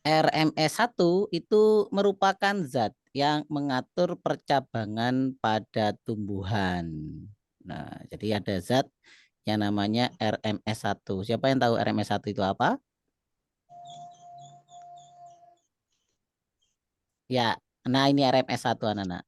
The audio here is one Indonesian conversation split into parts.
RMS1 itu merupakan zat yang mengatur percabangan pada tumbuhan. Nah, jadi ada zat yang namanya RMS1. Siapa yang tahu RMS1 itu apa? Ya, nah ini RMS1 anak-anak.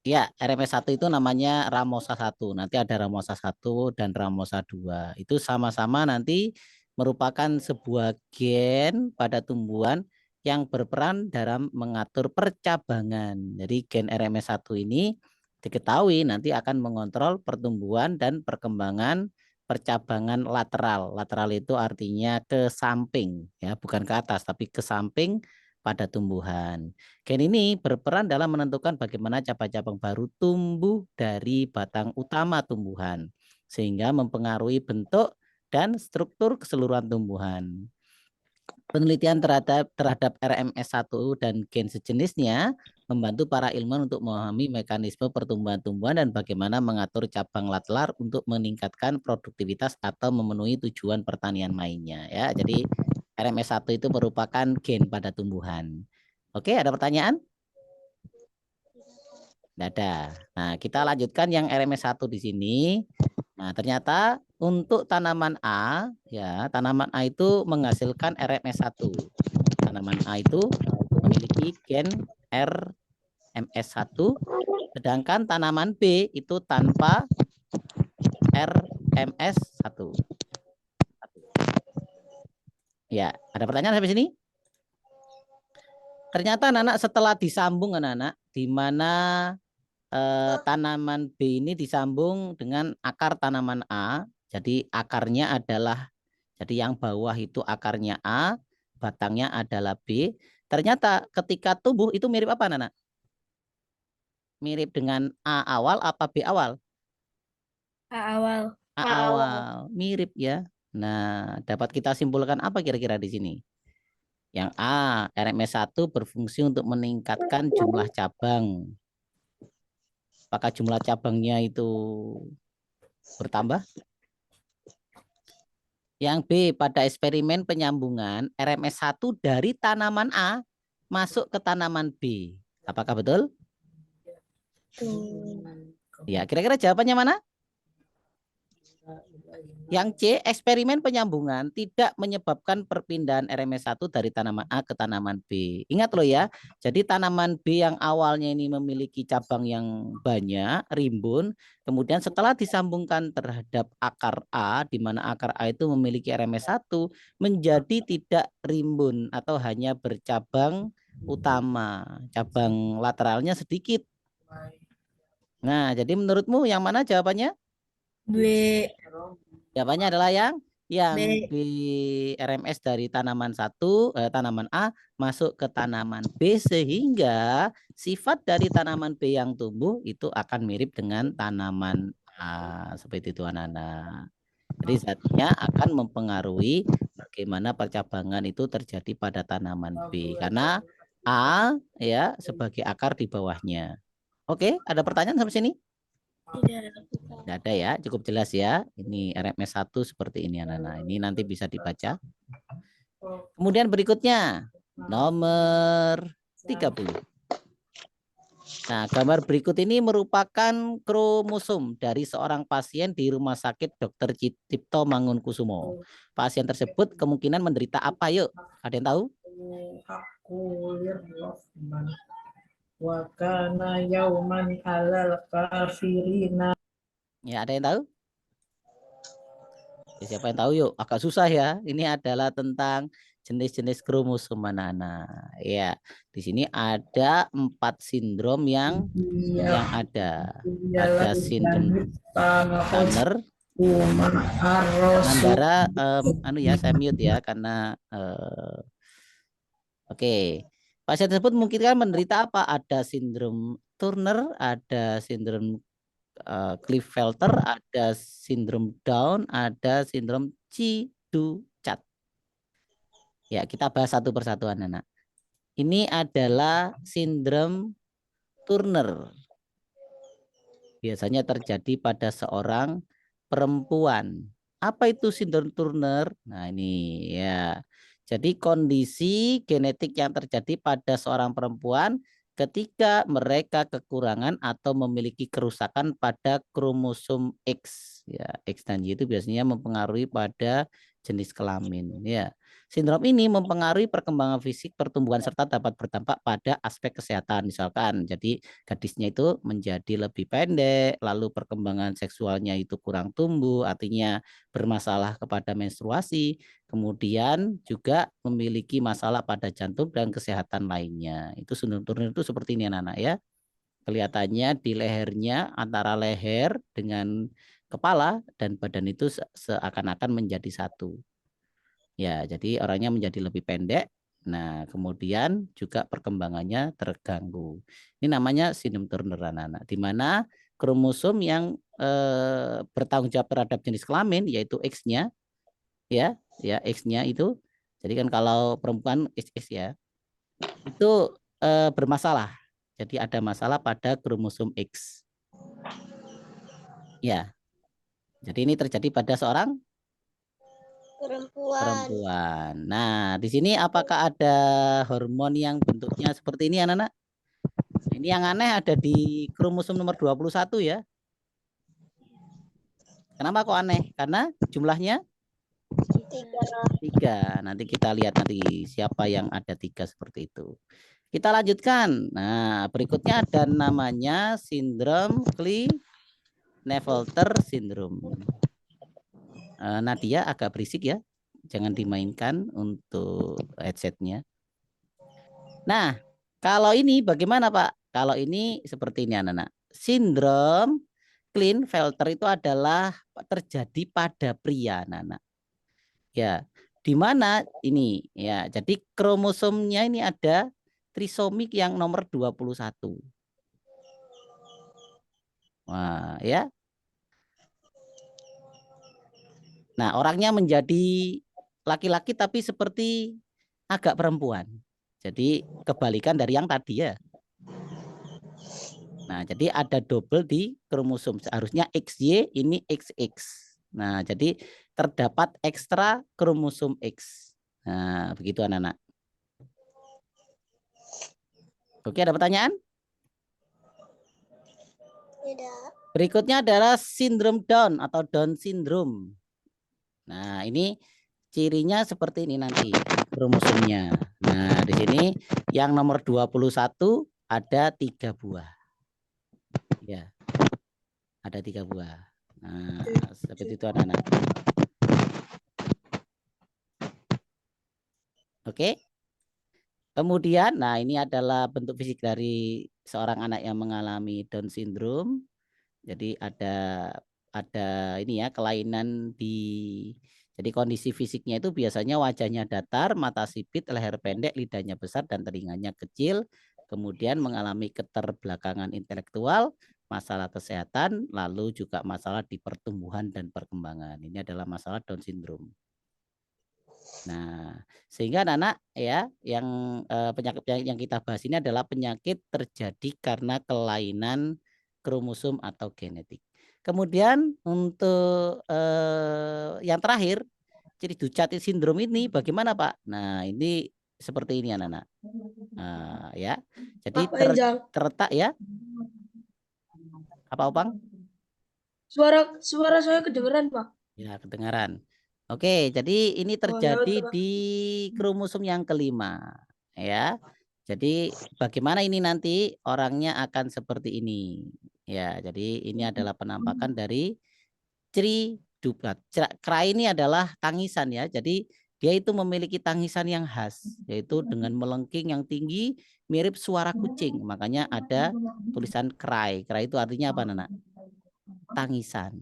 Ya, RMS1 itu namanya Ramosa 1. Nanti ada Ramosa 1 dan Ramosa 2. Itu sama-sama nanti merupakan sebuah gen pada tumbuhan yang berperan dalam mengatur percabangan. Jadi gen RMS1 ini diketahui nanti akan mengontrol pertumbuhan dan perkembangan percabangan lateral. Lateral itu artinya ke samping, ya, bukan ke atas tapi ke samping pada tumbuhan. Gen ini berperan dalam menentukan bagaimana cabang-cabang baru tumbuh dari batang utama tumbuhan, sehingga mempengaruhi bentuk dan struktur keseluruhan tumbuhan. Penelitian terhadap RMS1 dan gen sejenisnya membantu para ilmuwan untuk memahami mekanisme pertumbuhan tumbuhan dan bagaimana mengatur cabang lateral untuk meningkatkan produktivitas atau memenuhi tujuan pertanian lainnya. Ya, jadi RMS1 itu merupakan gen pada tumbuhan. Oke, ada pertanyaan? Tidak ada. Nah, kita lanjutkan yang RMS1 di sini. Nah, ternyata untuk tanaman A, ya, tanaman A itu menghasilkan RMS1. Tanaman A itu memiliki gen RMS1, sedangkan tanaman B itu tanpa RMS1. Ya, ada pertanyaan sampai sini? Ternyata anak-anak setelah disambung anak-anak, di mana tanaman B ini disambung dengan akar tanaman A. Jadi akarnya adalah, jadi yang bawah itu akarnya A, batangnya adalah B. Ternyata ketika tumbuh itu mirip apa, Nana? Mirip dengan A awal apa B awal? Awal. A awal, mirip ya. Nah, dapat kita simpulkan apa kira-kira di sini? Yang A, RMS1 berfungsi untuk meningkatkan jumlah cabang. Apakah jumlah cabangnya itu bertambah? Yang B, pada eksperimen penyambungan RMS1 dari tanaman A masuk ke tanaman B. Apakah betul? Ya, kira-kira jawabannya mana? Yang C, eksperimen penyambungan tidak menyebabkan perpindahan RMS1 dari tanaman A ke tanaman B. Ingat loh ya, jadi tanaman B yang awalnya ini memiliki cabang yang banyak, rimbun, kemudian setelah disambungkan terhadap akar A, di mana akar A itu memiliki RMS1, menjadi tidak rimbun atau hanya bercabang utama. Cabang lateralnya sedikit. Nah, jadi menurutmu yang mana jawabannya? B. Jawabannya adalah yang B. B, RMS dari tanaman A masuk ke tanaman B sehingga sifat dari tanaman B yang tumbuh itu akan mirip dengan tanaman A, seperti itu anak-anak. Jadi zatnya akan mempengaruhi bagaimana percabangan itu terjadi pada tanaman B karena A ya sebagai akar di bawahnya. Oke, ada pertanyaan sampai sini? Tidak. Tidak ada ya, cukup jelas ya. Ini RMS1 seperti ini anak-anak. Ini nanti bisa dibaca. Kemudian berikutnya, nomor 30. Nah, gambar berikut ini merupakan kromosom dari seorang pasien di Rumah Sakit Dr. Cipto Mangunkusumo. Pasien tersebut kemungkinan menderita apa? Yuk, ada yang tahu? Wakana yauman alal kafirina. Ya, ada yang tahu? Ya, siapa yang tahu yuk? Agak susah ya. Ini adalah tentang jenis-jenis kromosom anak-anak. Ya, di sini ada 4 sindrom yang ada. Ada sindrom Turner. Nandara, anu ya, saya mute ya karena oke. Pasien tersebut mungkin kan menderita apa? Ada sindrom Turner, ada sindrom Klinefelter, ada sindrom Down, ada sindrom Chidu-Chat. Ya, kita bahas satu persatu anak-anak. Ini adalah sindrom Turner. Biasanya terjadi pada seorang perempuan. Apa itu sindrom Turner? Nah, ini ya. Jadi kondisi genetik yang terjadi pada seorang perempuan ketika mereka kekurangan atau memiliki kerusakan pada kromosom X. Ya, X dan Y itu biasanya mempengaruhi pada jenis kelamin. Ya, sindrom ini mempengaruhi perkembangan fisik, pertumbuhan serta dapat berdampak pada aspek kesehatan. Misalkan, jadi gadisnya itu menjadi lebih pendek, lalu perkembangan seksualnya itu kurang tumbuh, artinya bermasalah kepada menstruasi. Kemudian juga memiliki masalah pada jantung dan kesehatan lainnya. Itu sindrom Turner itu seperti ini anak-anak ya. Kelihatannya di lehernya antara leher dengan kepala dan badan itu seakan-akan menjadi satu. Ya, jadi orangnya menjadi lebih pendek. Nah, kemudian juga perkembangannya terganggu. Ini namanya sindrom Turner anak-anak, di mana kromosom yang bertanggung jawab terhadap jenis kelamin yaitu X-nya ya X-nya itu. Jadi kan kalau perempuan XX ya, itu bermasalah. Jadi ada masalah pada kromosom X. Ya. Jadi ini terjadi pada seorang perempuan. Nah, di sini apakah ada hormon yang bentuknya seperti ini anak-anak? Ini yang aneh ada di kromosom nomor 21 ya. Kenapa kok aneh? Karena jumlahnya 3. Nanti kita lihat nanti siapa yang ada 3 seperti itu. Kita lanjutkan. Nah, berikutnya ada namanya sindrom Klinefelter syndrome. Nadia agak berisik ya. Jangan dimainkan untuk headsetnya. Nah, kalau ini bagaimana Pak? Kalau ini seperti ini anak-anak. Sindrom Klinefelter itu adalah terjadi pada pria anak-anak. Ya, di mana ini ya. Jadi kromosomnya ini ada trisomik yang nomor 21. Wah, ya. Nah, orangnya menjadi laki-laki tapi seperti agak perempuan. Jadi kebalikan dari yang tadi ya. Nah, jadi ada double di kromosom. Seharusnya XY ini XX. Nah, jadi terdapat ekstra kromosom X. Nah, begitu anak-anak. Oke, ada pertanyaan? Tidak. Berikutnya adalah sindrom Down atau Down syndrome. Nah, ini cirinya seperti ini nanti kromosomnya. Nah, di sini yang nomor 21 ada 3 buah. Ya. Ada 3 buah. Nah, seperti itu anak-anak. Oke. Kemudian, nah ini adalah bentuk fisik dari seorang anak yang mengalami Down syndrome. Jadi ada ini ya kelainan di jadi kondisi fisiknya itu biasanya wajahnya datar, mata sipit, leher pendek, lidahnya besar dan telinganya kecil, kemudian mengalami keterbelakangan intelektual, masalah kesehatan, lalu juga masalah di pertumbuhan dan perkembangan. Ini adalah masalah Down syndrome. Nah, sehingga anak-anak ya yang penyakit yang kita bahas ini adalah penyakit terjadi karena kelainan kromosom atau genetik. Kemudian untuk yang terakhir ciri Ducati sindrom ini bagaimana Pak? Nah, ini seperti ini anak-anak. Nah, ya. Jadi terletak ya. Apa Opang? Suara saya kedengeran, Pak. Ya, kedengaran. Oke, jadi ini terjadi di kromosom yang kelima, ya. Jadi bagaimana ini nanti orangnya akan seperti ini, ya. Jadi ini adalah penampakan dari ciri Ducat. Cry ini adalah tangisan ya. Jadi dia itu memiliki tangisan yang khas, yaitu dengan melengking yang tinggi, mirip suara kucing. Makanya ada tulisan cry. Cry itu artinya apa, Nana? Tangisan.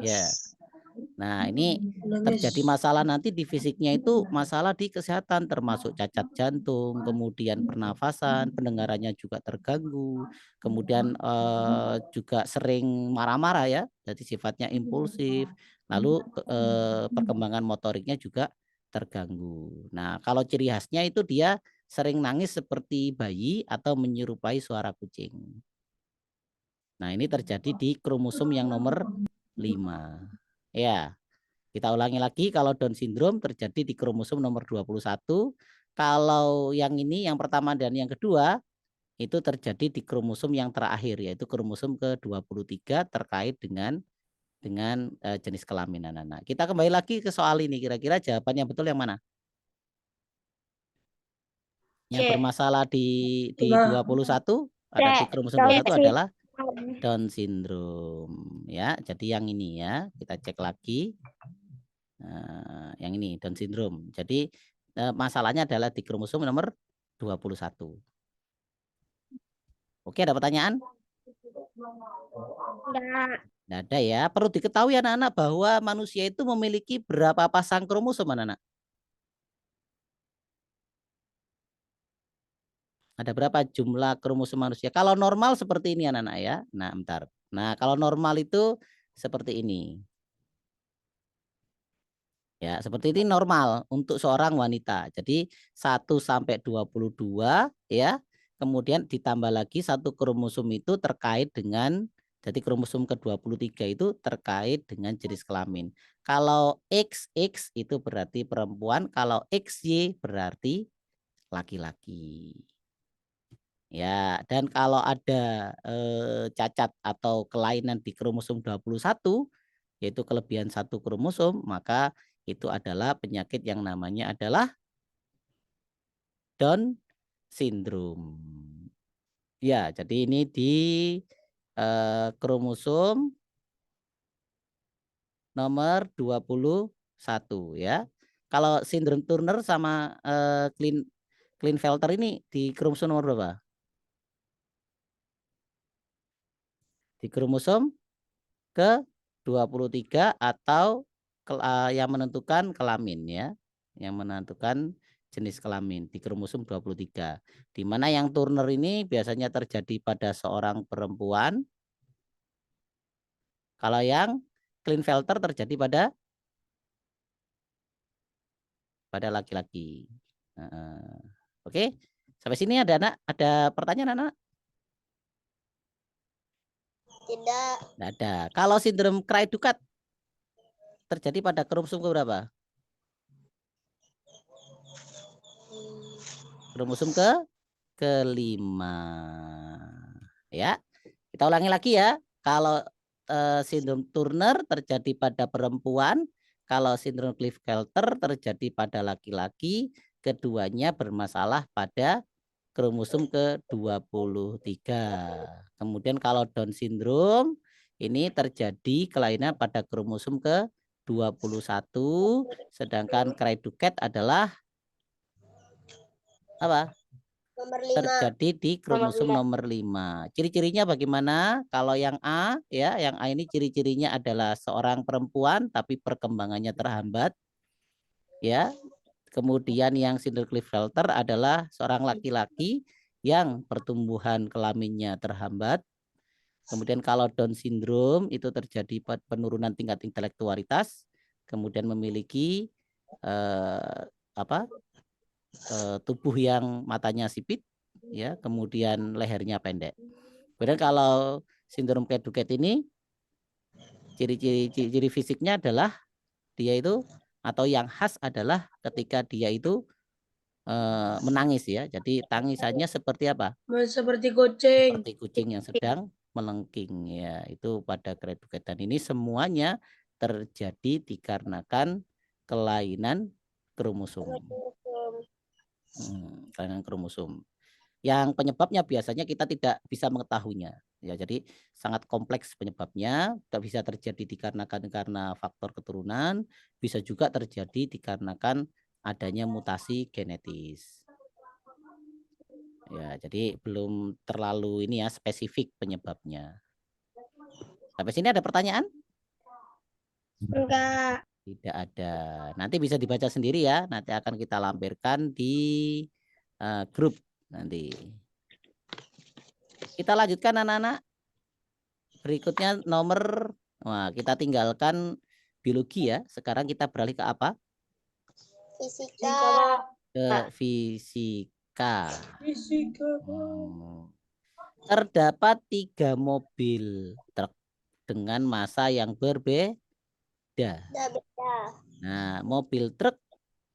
Ya. Nah, ini terjadi masalah nanti di fisiknya itu masalah di kesehatan termasuk cacat jantung, kemudian pernafasan, pendengarannya juga terganggu, kemudian juga sering marah-marah ya, jadi sifatnya impulsif, lalu perkembangan motoriknya juga terganggu. Nah, kalau ciri khasnya itu dia sering nangis seperti bayi atau menyerupai suara kucing. Nah, ini terjadi di kromosom yang nomor 5. Ya. Kita ulangi lagi, kalau Down syndrome terjadi di kromosom nomor 21. Kalau yang ini, yang pertama dan yang kedua, itu terjadi di kromosom yang terakhir, yaitu kromosom ke-23 terkait dengan jenis kelamin anak-anak. Kita kembali lagi ke soal ini, kira-kira jawaban yang betul yang mana? Yang bermasalah di 21, ada di kromosom 21 adalah Down syndrome ya. Jadi yang ini ya, kita cek lagi. Yang ini Down syndrome. Jadi masalahnya adalah di kromosom nomor 21. Oke, ada pertanyaan? Tidak ada ya. Perlu diketahui anak-anak bahwa manusia itu memiliki berapa pasang kromosom anak-anak? Ada berapa jumlah kromosom manusia? Kalau normal seperti ini anak-anak ya. Nah, bentar. Nah, kalau normal itu seperti ini. Ya, seperti ini normal untuk seorang wanita. Jadi 1 sampai 22 ya. Kemudian ditambah lagi satu kromosom itu terkait dengan, jadi kromosom ke-23 itu terkait dengan jenis kelamin. Kalau XX itu berarti perempuan, kalau XY berarti laki-laki. Ya, dan kalau ada cacat atau kelainan di kromosom 21, yaitu kelebihan satu kromosom, maka itu adalah penyakit yang namanya adalah Down syndrome. Ya, jadi ini di kromosom nomor 21 ya. Kalau sindrom Turner sama Klinefelter ini di kromosom nomor berapa? Di kromosom ke-23 atau yang menentukan kelamin ya. Yang menentukan jenis kelamin di kromosom 23. Di mana yang Turner ini biasanya terjadi pada seorang perempuan. Kalau yang Klinefelter terjadi pada laki-laki. Oke, sampai sini ada pertanyaan anak? Tidak. Tidak ada. Kalau sindrom Cray-Ducat terjadi pada kromosom berapa? Kromosom kelima. Ya, kita ulangi lagi ya. Kalau sindrom Turner terjadi pada perempuan, kalau sindrom Klinefelter terjadi pada laki-laki, keduanya bermasalah pada kromosom ke-23. Kemudian kalau Down syndrome ini terjadi kelainan pada kromosom ke-21, sedangkan Cray-Ducat adalah apa? Nomor 5. Terjadi di kromosom nomor 5. Ciri-cirinya bagaimana? Kalau yang A ya, yang A ini ciri-cirinya adalah seorang perempuan tapi perkembangannya terhambat. Ya. Kemudian yang sindrom Klinefelter adalah seorang laki-laki yang pertumbuhan kelaminnya terhambat. Kemudian kalau Down syndrome itu terjadi penurunan tingkat intelektualitas, kemudian memiliki tubuh yang matanya sipit, ya, kemudian lehernya pendek. Kemudian kalau sindrom Cray-Ducat ini ciri fisiknya adalah dia itu, atau yang khas adalah ketika dia itu menangis ya. Jadi tangisannya seperti apa? Seperti kucing. Seperti kucing yang sedang melengking ya. Itu pada Cray-Ducat, dan ini semuanya terjadi dikarenakan kelainan kromosom. Kelainan kromosom. Yang penyebabnya biasanya kita tidak bisa mengetahuinya. Ya, jadi sangat kompleks penyebabnya. Bisa terjadi dikarenakan karena faktor keturunan, bisa juga terjadi dikarenakan adanya mutasi genetis. Ya, jadi belum terlalu ini ya spesifik penyebabnya. Sampai sini ada pertanyaan? Enggak. Tidak ada. Nanti bisa dibaca sendiri ya. Nanti akan kita lampirkan di grup nanti. Kita lanjutkan anak-anak. Berikutnya kita tinggalkan biologi ya. Sekarang kita beralih ke apa? Fisika. Ke fisika. Terdapat 3 mobil truk dengan massa yang berbeda. beda. beda. Nah, mobil truk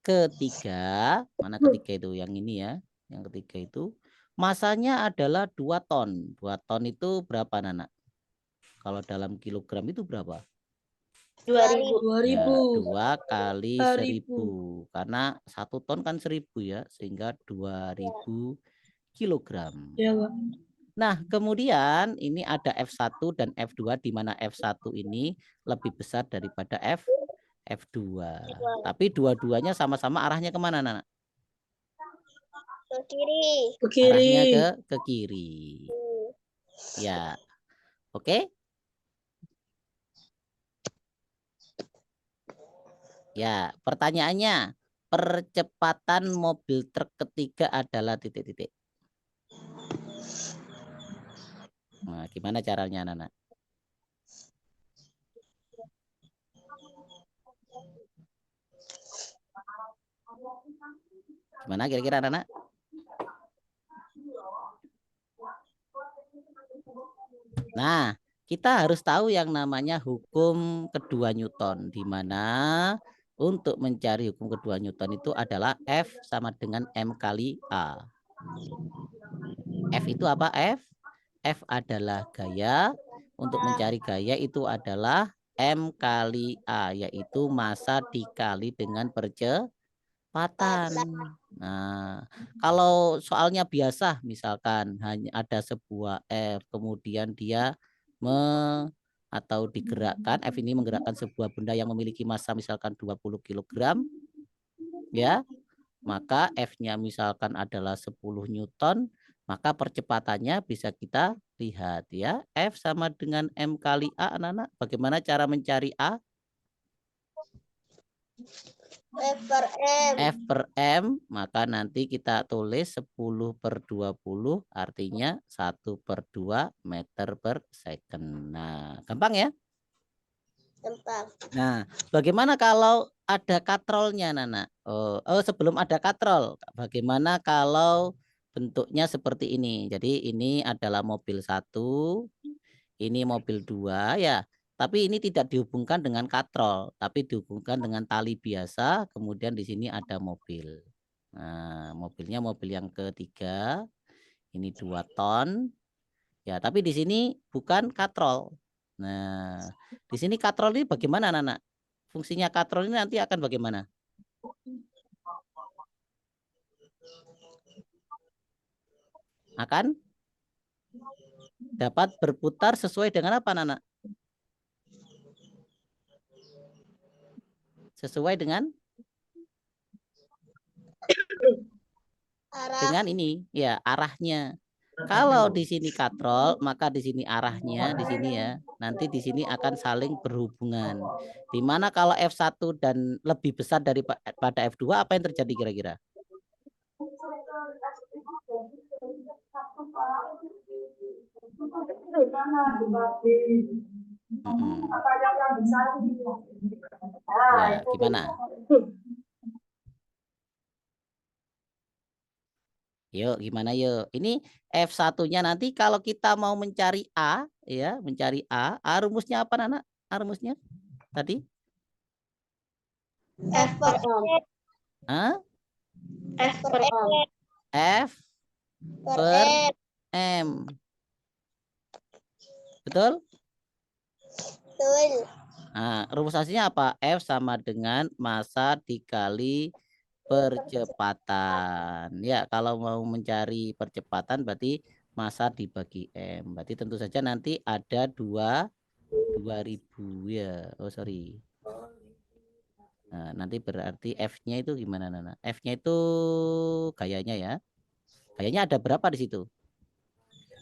ketiga, mana ketiga itu? Yang ini ya. Yang ketiga itu masanya adalah 2 ton. 2 ton itu berapa, Nana? Kalau dalam kilogram itu berapa? 2000. Ya, 2000. 2 kali 1000. 1000. Karena 1 ton kan 1000 ya. Sehingga 2000 kilogram. Ya, Pak. Nah, kemudian ini ada F1 dan F2 di mana F1 ini lebih besar daripada F2. Tapi dua-duanya sama-sama arahnya kemana, Nana? Ke kiri. Ke kiri. Arahnya ke kiri. Ya, oke. Ya, pertanyaannya, percepatan mobil truk ketiga adalah titik-titik. Nah, gimana caranya, Nana? Gimana kira-kira, Nana? Nah, kita harus tahu yang namanya hukum kedua Newton, di mana untuk mencari hukum kedua Newton itu adalah F sama dengan M kali A. F itu apa, F? F adalah gaya. Untuk mencari gaya itu adalah M kali A, yaitu massa dikali dengan percepatan. Nah, kalau soalnya biasa, misalkan hanya ada sebuah F, kemudian dia atau digerakkan, F ini menggerakkan sebuah benda yang memiliki massa misalkan 20 kg, ya, maka F-nya misalkan adalah 10 Newton, maka percepatannya bisa kita lihat ya. F sama dengan M kali A, anak-anak. Bagaimana cara mencari A? F per M. F per M, maka nanti kita tulis 10 per 20, artinya 1/2 meter per second. Nah, gampang ya? Gampang. Nah, bagaimana kalau ada katrolnya, Nana? Oh, sebelum ada katrol, bagaimana kalau bentuknya seperti ini? Jadi ini adalah mobil 1, ini mobil 2 ya. Tapi ini tidak dihubungkan dengan katrol, tapi dihubungkan dengan tali biasa. Kemudian di sini ada mobil. Nah, mobilnya mobil yang ketiga. Ini 2 ton. Ya, tapi di sini bukan katrol. Nah, di sini katrol ini bagaimana, Nana? Fungsinya katrol ini nanti akan bagaimana? Akan dapat berputar sesuai dengan apa, Nana? Sesuai dengan Arah. ini, ya, arahnya. Kalau di sini katrol, maka di sini arahnya, di sini ya. Nanti di sini akan saling berhubungan. Dimana kalau F1 dan lebih besar daripada F2, apa yang terjadi kira-kira? Ya, gimana? Yuk, gimana yuk? Ini F1-nya nanti kalau kita mau mencari A, ya, mencari A rumusnya apa, Nana? A rumusnya tadi? F per M. Hah? F per M. F Per per M. M. Betul? Betul. Nah, rumusnya apa? F sama dengan massa dikali percepatan. Ya, kalau mau mencari percepatan berarti massa dibagi M. Berarti tentu saja nanti ada 2000 ya. Oh, sorry. Nah, nanti berarti F-nya itu gimana, Nana? F-nya itu gayanya ya. Gayanya ada berapa di situ?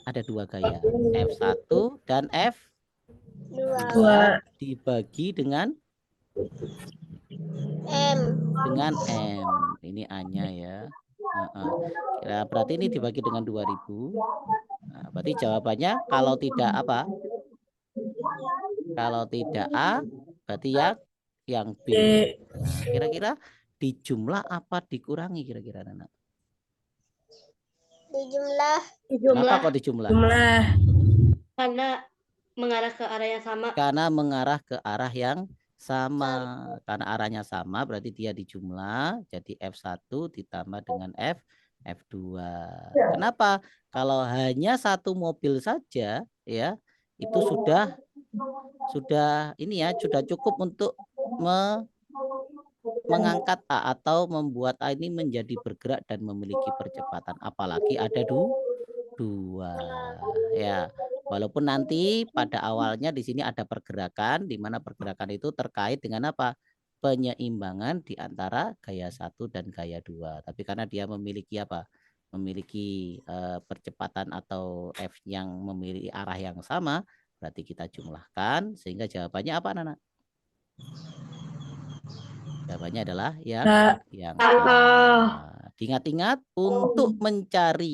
Ada 2 gaya. F1 dan F2 2. dibagi dengan M. M. Ini A-nya ya. Berarti ini dibagi dengan 2000. Nah, berarti jawabannya kalau tidak apa? Kalau tidak A, berarti ya yang B. Nah, kira-kira dijumlah apa dikurangi kira-kira, Nana? Dijumlah. Kenapa kok dijumlah? Jumlah. Karena mengarah ke arah yang sama. Karena mengarah ke arah yang Sama, karena arahnya sama berarti dia dijumlah jadi F1 ditambah dengan F2. Kenapa? Kalau hanya satu mobil saja ya, itu sudah ini ya, sudah cukup untuk mengangkat A atau membuat A ini menjadi bergerak dan memiliki percepatan. Apalagi ada dua ya. Walaupun nanti pada awalnya di sini ada pergerakan, di mana pergerakan itu terkait dengan apa? Penyeimbangan di antara gaya 1 dan gaya 2. Tapi karena dia memiliki apa? Memiliki percepatan atau F yang memiliki arah yang sama, berarti kita jumlahkan sehingga jawabannya apa, Nana? Jawabannya adalah yang Ingat-ingat untuk mencari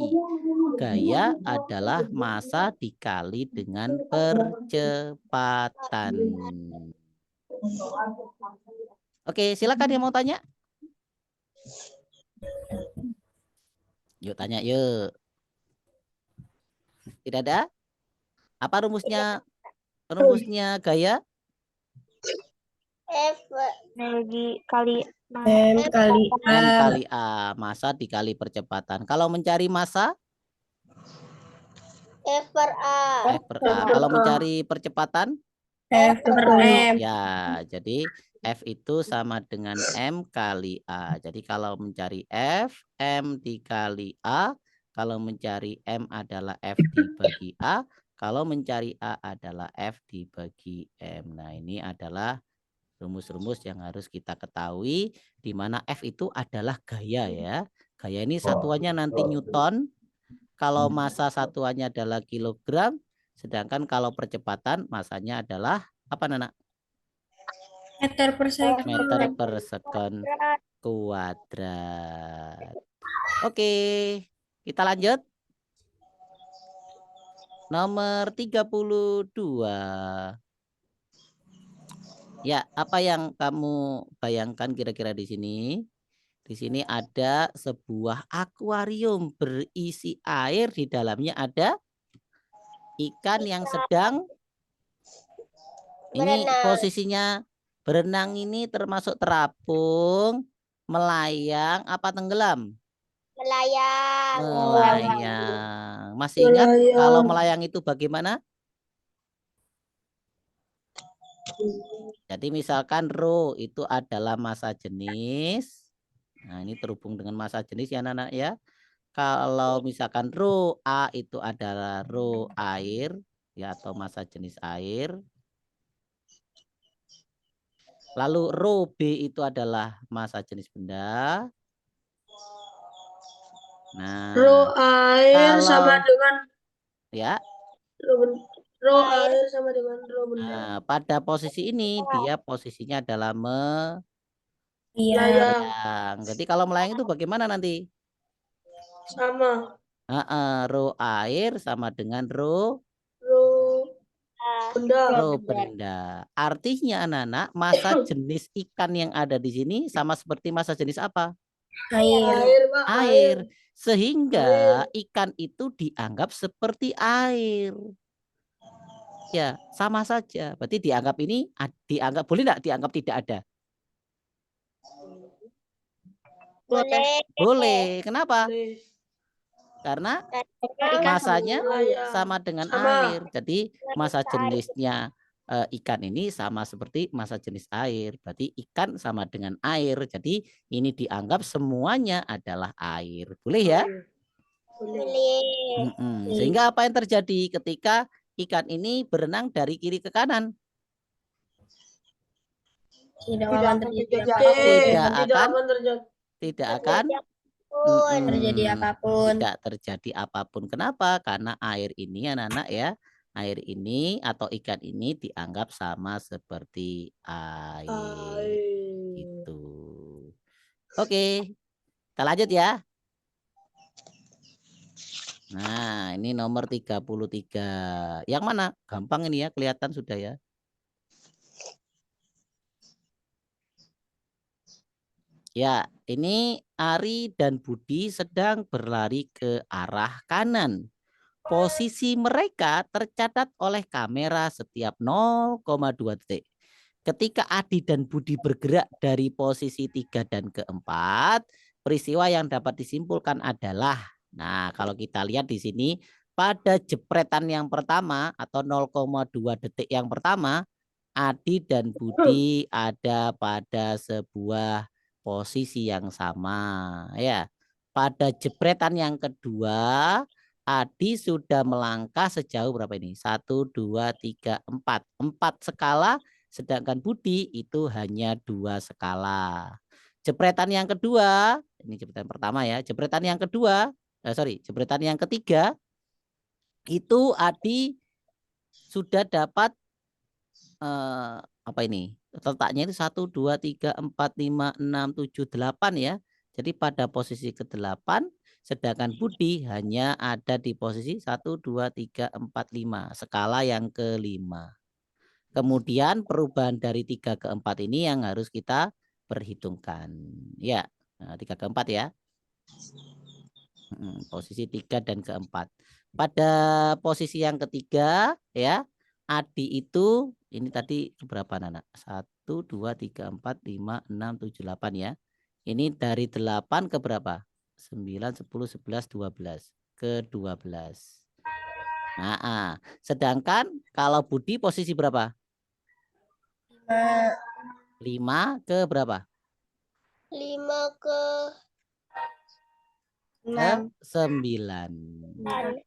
gaya adalah massa dikali dengan percepatan. Oke, silakan yang mau tanya. Yuk tanya yuk. Tidak ada? Apa rumusnya? Rumusnya gaya? F kali M kali M kali A. Massa dikali percepatan. Kalau mencari massa? F per A. F per A. Kalau mencari percepatan? F per M. Ya, jadi F itu sama dengan M kali A. Jadi kalau mencari F, M dikali A. Kalau mencari M adalah F dibagi A. Kalau mencari A adalah F dibagi M. Nah, ini adalah rumus-rumus yang harus kita ketahui, di mana F itu adalah gaya ya. Gaya ini satuannya nanti Newton. Kalau massa satuannya adalah kilogram. Sedangkan kalau percepatan massanya adalah apa, Nana? Meter per second. Meter per second kuadrat. Oke, kita lanjut. Nomor 32. Ya, apa yang kamu bayangkan kira-kira di sini? Di sini ada sebuah akuarium berisi air, di dalamnya ada ikan yang sedang ini Berenang. posisinya berenang, ini termasuk terapung, melayang, apa tenggelam? Melayang. Melayang. Masih ingat kalau melayang itu bagaimana? Jadi misalkan rho itu adalah massa jenis. Nah, ini terhubung dengan massa jenis ya, anak-anak ya. Kalau misalkan rho A itu adalah rho air ya, atau massa jenis air. Lalu rho B itu adalah massa jenis benda. Nah, Rho air sama kalau dengan ya, rho air sama dengan rho benda. nah, pada posisi ini dia posisinya adalah Iya. melayang. Jadi kalau melayang itu bagaimana nanti? Sama. Rho air sama dengan rho benda. Artinya anak-anak, massa jenis ikan yang ada di sini sama seperti massa jenis apa? Air. Pak. Air. Sehingga ikan itu dianggap seperti air. Ya, sama saja. Berarti dianggap ini, dianggap boleh enggak dianggap tidak ada? Boleh. Boleh. Kenapa? Boleh. Karena Karena massanya Melayang. sama dengan Sama. air. Jadi massa jenisnya ikan ini sama seperti massa jenis air. Berarti ikan sama dengan air. Jadi ini dianggap semuanya adalah air. Boleh ya? boleh. Sehingga apa yang terjadi ketika ikan ini berenang dari kiri ke kanan? Tidak akan terjadi Tidak akan terjadi apapun. Tidak terjadi apapun. Kenapa? Karena air ini anak-anak ya, air ini atau ikan ini dianggap sama seperti air. Gitu. Oke, kita lanjut ya. Nah, ini nomor 33. Yang mana? Gampang ini ya, kelihatan sudah ya. Ya, ini Ari dan Budi sedang berlari ke arah kanan. Posisi mereka tercatat oleh kamera setiap 0,2 detik. Ketika Adi dan Budi bergerak dari posisi 3 dan keempat, peristiwa yang dapat disimpulkan adalah, nah kalau kita lihat di sini, pada jepretan yang pertama atau 0,2 detik yang pertama, Adi dan Budi ada pada sebuah posisi yang sama. Ya, pada jepretan yang kedua, Adi sudah melangkah sejauh berapa ini? 1, 2, 3, 4. 4 skala. Sedangkan Budi itu hanya 2 skala. Jepretan yang kedua, ini jepretan pertama ya. Jepretan yang kedua, jepretan yang ketiga, itu Adi sudah dapat apa ini? Letaknya itu 1, 2, 3, 4, 5, 6, 7, 8 ya. Jadi pada posisi ke-8, sedangkan Budi hanya ada di posisi 1, 2, 3, 4, 5. Skala yang kelima. Kemudian perubahan dari 3 ke 4 ini yang harus kita perhitungkan. Ya, 3 ke 4 ya. Posisi 3 dan ke-4. Pada posisi yang ketiga ya, Adi itu ini tadi berapa Nana? 1, 2, 3, 4, 5, 6, 7, 8 ya. Ini dari 8 ke berapa? 9, 10, 11, 12. Ke 12. Nah, sedangkan kalau Budi posisi berapa? 5 ke berapa? 5 ke 9. 6.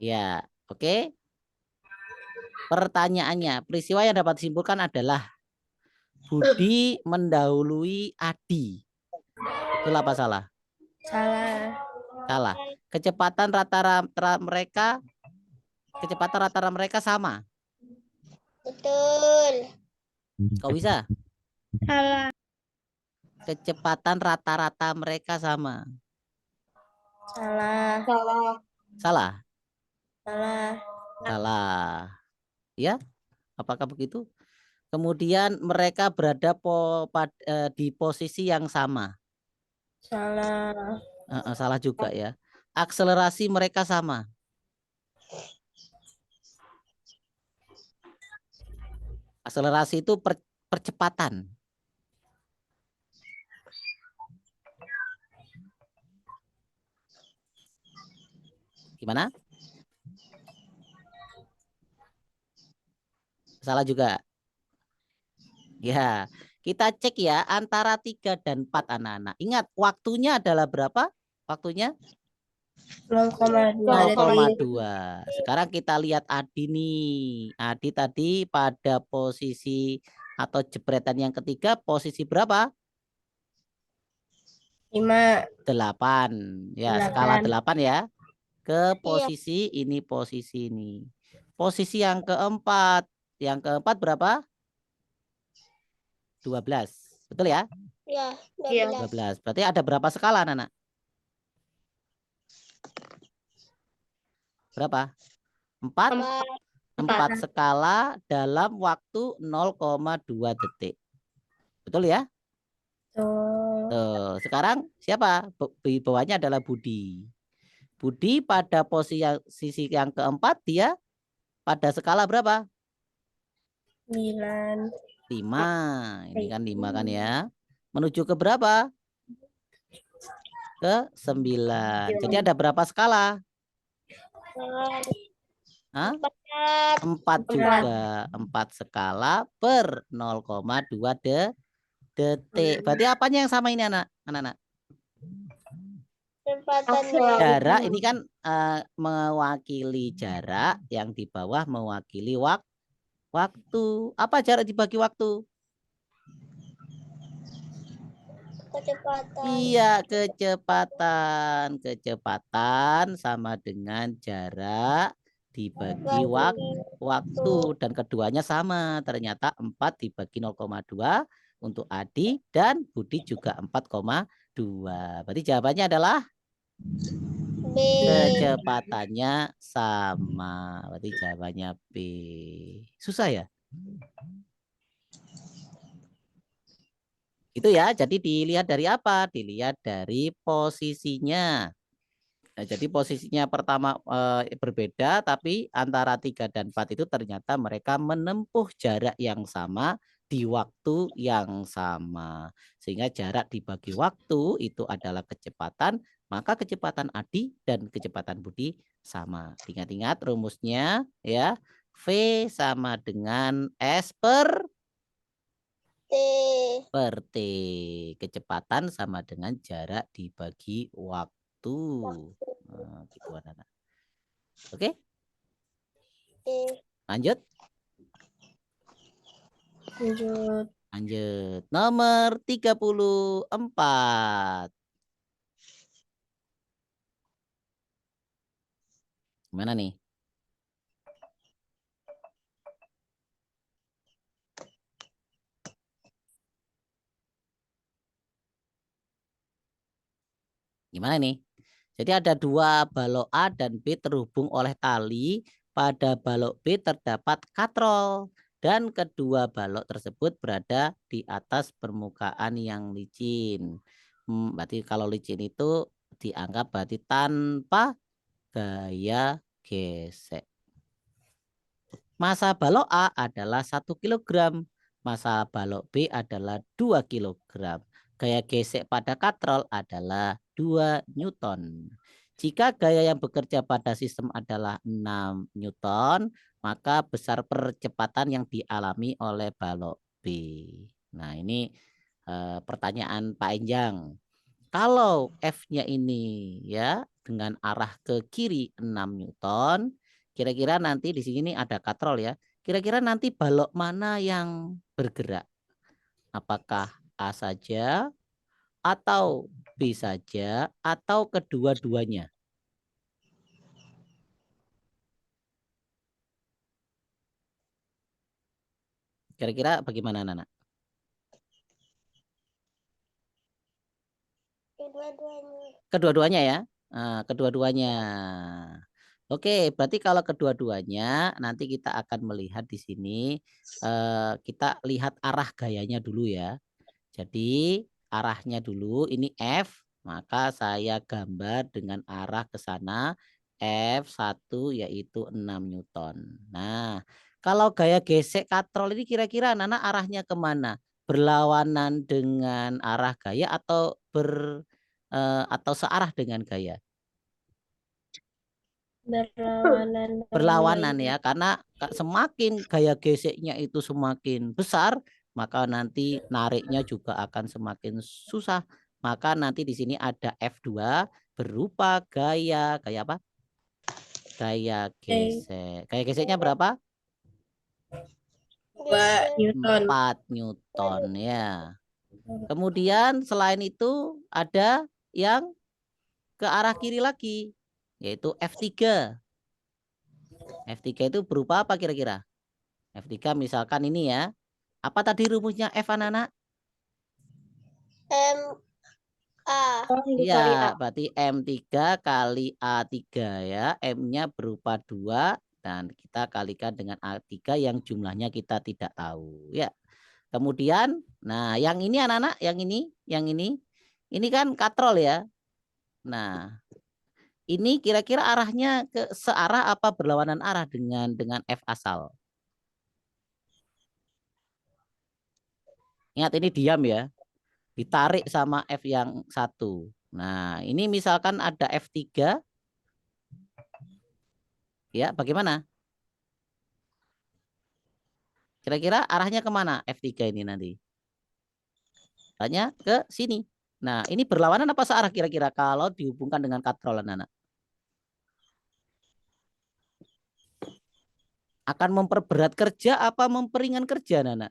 Ya, oke. Pertanyaannya, peristiwa yang dapat disimpulkan adalah Budi mendahului Adi. Betul apa salah? Salah. Salah. Kecepatan rata-rata mereka sama. Betul. Kok bisa? Salah. Kecepatan rata-rata mereka sama. Salah. Salah. Salah? Salah. Salah. Ya, apakah begitu? Kemudian mereka berada di posisi yang sama. Salah. Salah juga ya. Akselerasi mereka sama. Akselerasi itu percepatan. Gimana? Salah juga. Ya, kita cek ya antara 3 dan 4 anak-anak. Ingat, waktunya adalah berapa? Waktunya 0,2 detik. 0,2. Sekarang kita lihat Adi nih. Adi tadi pada posisi atau jepretan yang ketiga posisi berapa? 5. 8. Ya, skala 8 ya. Ke Iya. posisi ini, posisi ini. Posisi yang keempat. Yang keempat berapa? 12. Betul ya? Ya, Iya. 12. 12. Berarti ada berapa skala, Nana? Berapa? 4? 4 skala dalam waktu 0,2 detik. Betul ya? Tuh, sekarang siapa? Di bawahnya adalah Budi. Budi pada posisi yang keempat dia pada skala berapa? 9. 5. Ini kan 5 kan ya. Menuju ke berapa? Ke 9. Jadi ada berapa skala? 4 juga. 4 skala per 0,2 detik. Berarti apanya yang sama ini anak-anak? Jarak ini kan mewakili jarak, yang di bawah mewakili waktu. Apa jarak dibagi waktu? Kecepatan. Iya, kecepatan. Kecepatan sama dengan jarak dibagi waktu. Dan keduanya sama. Ternyata 4 dibagi 0,2 untuk Adi dan Budi juga 4,2. Berarti jawabannya adalah B. kecepatannya sama. Berarti jawabannya B. Susah ya? Itu ya. Jadi dilihat dari apa? Dilihat dari posisinya. Nah, jadi posisinya pertama berbeda, tapi antara 3 dan 4 itu ternyata mereka menempuh jarak yang sama di waktu yang sama. Sehingga jarak dibagi waktu itu adalah kecepatan, maka kecepatan Adi dan kecepatan Budi sama. Ingat-ingat rumusnya ya. V sama dengan S per T. T. Kecepatan sama dengan jarak dibagi waktu. Nah, gitu anak-anak. Oke, lanjut. Lanjut. Lanjut. Nomor 34. Gimana nih? Gimana nih? Jadi ada 2 balok A dan B terhubung oleh tali. Pada balok B terdapat katrol. Dan kedua balok tersebut berada di atas permukaan yang licin. Berarti kalau licin itu dianggap berarti tanpa gaya gesek. Massa balok A adalah 1 kg. Massa balok B adalah 2 kg. Gaya gesek pada katrol adalah 2 Newton. Jika gaya yang bekerja pada sistem adalah 6 Newton, maka besar percepatan yang dialami oleh balok B. Nah, ini pertanyaan Pak Enjang. Kalau F-nya ini ya dengan arah ke kiri 6 Newton, kira-kira nanti di sini ada katrol ya. Kira-kira nanti balok mana yang bergerak? Apakah A saja atau B saja atau kedua-duanya? Kira-kira bagaimana Nana? Kedua-duanya ya. Nah, kedua-duanya. Oke, berarti kalau kedua-duanya nanti kita akan melihat di sini kita lihat arah gayanya dulu ya. Jadi arahnya dulu ini F, maka saya gambar dengan arah ke sana F1 yaitu 6 Newton. Nah, kalau gaya gesek katrol ini kira-kira Nana arahnya kemana? Berlawanan dengan arah gaya atau atau searah dengan gaya? Berlawanan. Berlawanan ya, karena semakin gaya geseknya itu semakin besar, maka nanti nariknya juga akan semakin susah. Maka nanti di sini ada F2 berupa gaya apa? Gaya gesek. Gaya geseknya berapa? 2 Newton. 4 Newton ya. Kemudian selain itu ada yang ke arah kiri lagi, yaitu F3. F3 itu berupa apa kira-kira? F3 misalkan ini ya. Apa tadi rumusnya F anak-anak? A. Iya, berarti M3 kali A3 ya. M-nya berupa 2 dan kita kalikan dengan A3 yang jumlahnya kita tidak tahu ya. Kemudian, nah yang ini anak-anak, yang ini kan katrol ya. Nah, ini kira-kira arahnya ke searah apa berlawanan arah dengan F asal? Ingat ini diam ya. Ditarik sama F yang 1. Nah, ini misalkan ada F3. Ya, bagaimana? Kira-kira arahnya kemana F3 ini nanti? Arahnya ke sini. Nah, ini berlawanan apa searah kira-kira kalau dihubungkan dengan katrol anak? Akan memperberat kerja apa memperingan kerja anak?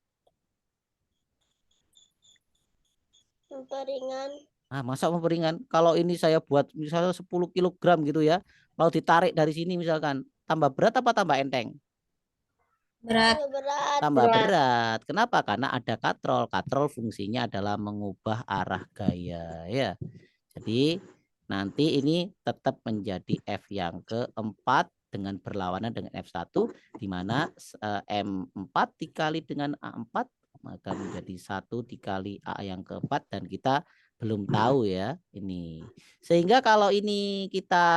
Memperingan. Ah, masa memperingan? Kalau ini saya buat misalnya 10 kg gitu ya. Kalau ditarik dari sini misalkan, tambah berat apa tambah enteng? Berat. Tambah berat. Kenapa? Karena ada katrol. Katrol fungsinya adalah mengubah arah gaya ya. Jadi nanti ini tetap menjadi F yang keempat dengan berlawanan dengan F1 di mana M4 dikali dengan A4 maka menjadi 1 dikali A yang keempat dan kita Belum tahu ya ini. Sehingga kalau ini kita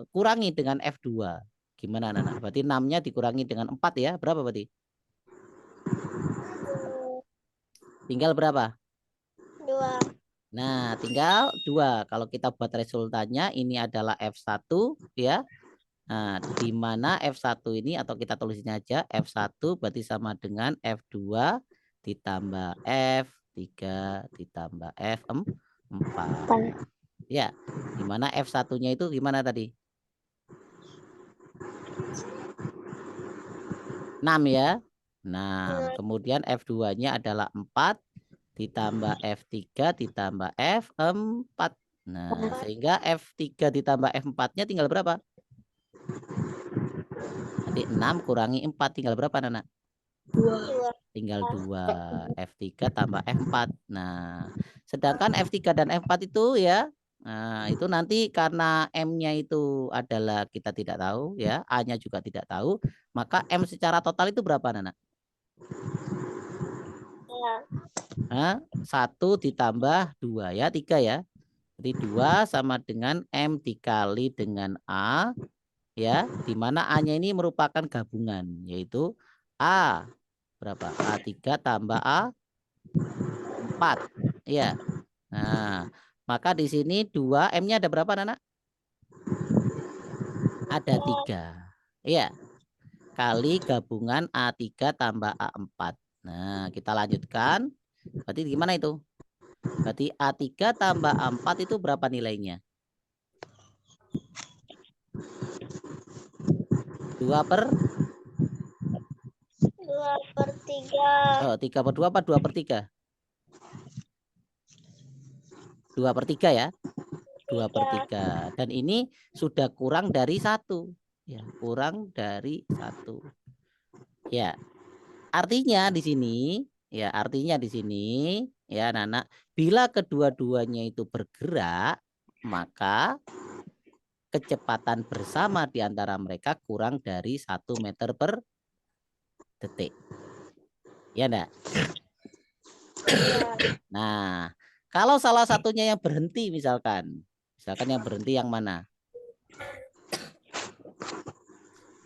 kurangi dengan F2. Gimana anak-anak? Berarti 6-nya dikurangi dengan 4 ya. Berapa berarti? Tinggal berapa? 2. Nah, tinggal 2. Kalau kita buat resultannya ini adalah F1 ya. Nah, di mana F1 ini atau kita tulisnya aja F1 berarti sama dengan F2 ditambah F3 ditambah F4. Ya, di mana F1-nya itu gimana tadi? 6 ya. 6. Kemudian F2-nya adalah 4 ditambah F3 ditambah F4. Nah, sehingga F3 ditambah F4-nya tinggal berapa? Nanti 6 kurangi 4 tinggal berapa, Nana? 2. Tinggal 2. F3 tambah F4. Nah, sedangkan F3 dan F4 itu ya, nah itu nanti karena M-nya itu adalah kita tidak tahu ya, A-nya juga tidak tahu, maka M secara total itu berapa, Nana? Ya. 1 ditambah 2 ya, 3 ya. Jadi 2 sama dengan M dikali dengan A ya, di mana A-nya ini merupakan gabungan yaitu A berapa? A3 tambah A4. Ya. Nah, maka di sini 2 M-nya ada berapa, Nana? Ada 3. Iya. Kali gabungan A3 tambah A4. Nah, kita lanjutkan. Berarti gimana itu? Berarti A3 tambah A4 itu berapa nilainya? 2/3. 2/3. Oh, 3/2 apa 2/3? 2/3 ya. 2/3. Dan ini sudah kurang dari 1. Ya, kurang dari 1. Ya. Artinya di sini, ya artinya di sini, ya Nana, bila kedua-duanya itu bergerak, maka kecepatan bersama di antara mereka kurang dari 1 meter per detik. Ya enggak? Nah, kalau salah satunya yang berhenti misalkan yang berhenti yang mana?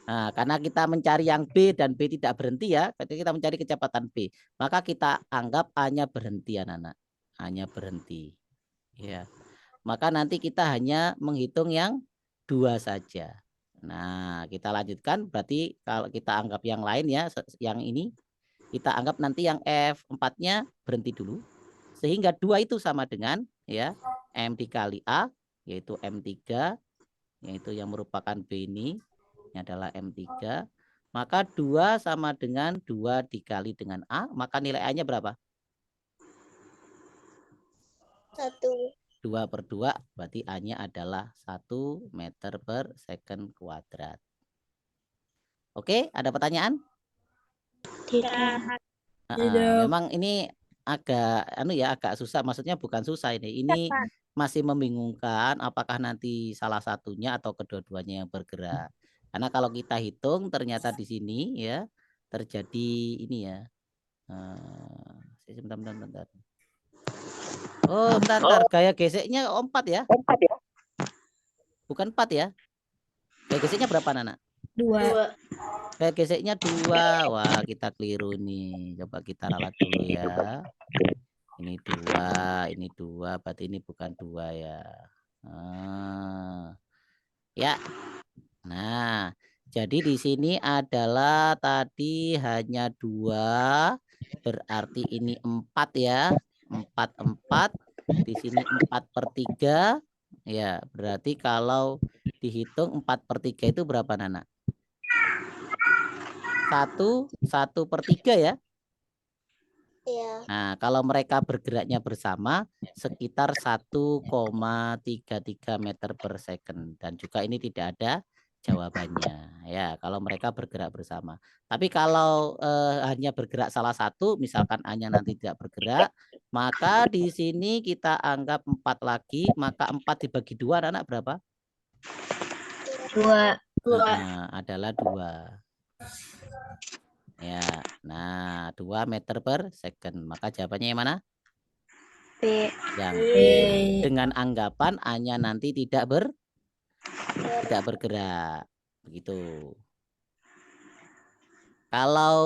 Nah, karena kita mencari yang B dan B tidak berhenti ya, ketika kita mencari kecepatan B, maka kita anggap A-nya berhenti anak-anak. A-nya berhenti. Ya. Maka nanti kita hanya menghitung yang 2 saja. Nah, kita lanjutkan berarti kalau kita anggap yang lain ya, yang ini kita anggap nanti yang F4-nya berhenti dulu. Sehingga 2 itu sama dengan ya M dikali A yaitu M3 yaitu yang merupakan B ini adalah M3. Maka 2 sama dengan 2 dikali dengan A, maka nilai A-nya berapa? 1. 2/2 berarti A-nya adalah 1 meter per second kuadrat. Oke, ada pertanyaan? Tidak. Memang ini agak susah, maksudnya bukan susah ini. Ini masih membingungkan apakah nanti salah satunya atau kedua-duanya yang bergerak. Karena kalau kita hitung ternyata di sini ya terjadi ini ya. Bentar. Oh, bentar. Gaya geseknya 4 ya? Bukan 4 ya? Gaya geseknya berapa, Nana? 2. Gaya geseknya 2. Wah, kita keliru nih. Coba kita ralat dulu ya. Ini 2, berarti ini bukan 2 ya. Ya. Nah, jadi di sini adalah tadi hanya 2, berarti ini 4 ya. 4. Di sini 4/3. Ya, berarti kalau dihitung 4/3 itu berapa, Nana? 1/3 ya. Ya. Nah, kalau mereka bergeraknya bersama sekitar 1,33 meter per second. Dan juga ini tidak ada jawabannya. Ya, kalau mereka bergerak bersama. Tapi kalau hanya bergerak salah satu, misalkan A-nya nanti tidak bergerak, maka di sini kita anggap 4 lagi, maka 4 dibagi 2 anak berapa? 2. Nah, adalah 2. Ya, nah 2 meter per second. Maka jawabannya yang mana? B. Yang B. B. Dengan anggapan A-nya nanti tidak bergerak. Begitu. Kalau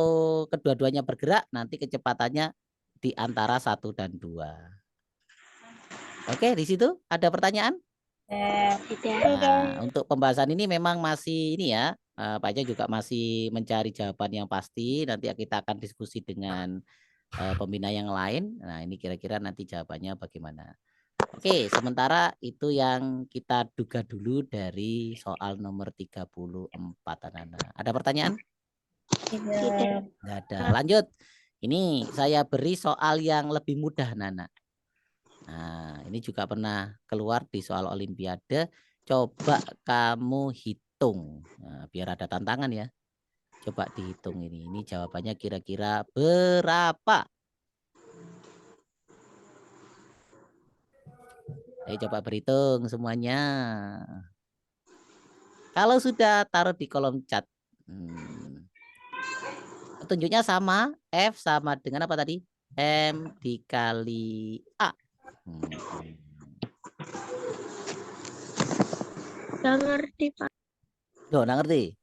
kedua-duanya bergerak, nanti kecepatannya di antara 1 dan 2. Oke, di situ ada pertanyaan? Tidak. Nah, untuk pembahasan ini memang masih ini ya, Pak Eja juga masih mencari jawaban yang pasti. Nanti kita akan diskusi dengan pembina yang lain. Nah, ini kira-kira nanti jawabannya bagaimana. Oke, sementara itu yang kita duga dulu dari soal nomor 34, anak-anak. Ada pertanyaan? Tidak. Nggak ada. Lanjut. Ini saya beri soal yang lebih mudah, Nana. Nah, ini juga pernah keluar di soal Olimpiade. Coba kamu hitung. Nah, biar ada tantangan ya. Coba dihitung ini. Ini jawabannya kira-kira berapa? Ayo coba berhitung semuanya. Kalau sudah taruh di kolom chat. Petunjuknya sama. F sama dengan apa tadi? M dikali A. Nggak ngerti, Pak. Loh, nggak ngerti?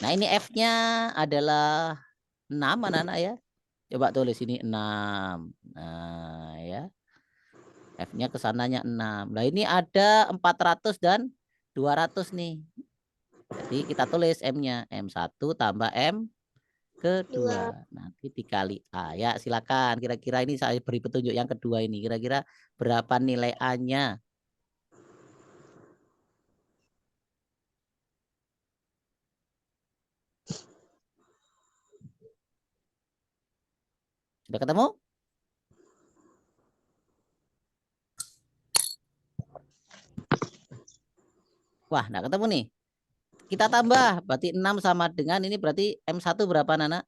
Nah, ini F-nya adalah 6, anak-anak ya. Coba tulis ini 6. Nah, ya. F-nya kesananya 6. Nah, ini ada 400 dan 200 nih. Jadi kita tulis M-nya. M1 tambah M kedua. Nanti dikali A. Ya, silakan. Kira-kira ini saya beri petunjuk yang kedua ini. Kira-kira berapa nilai A-nya? Sudah ketemu? Wah, enggak ketemu nih. Kita tambah, berarti 6 sama dengan ini berarti M1 berapa, Nana?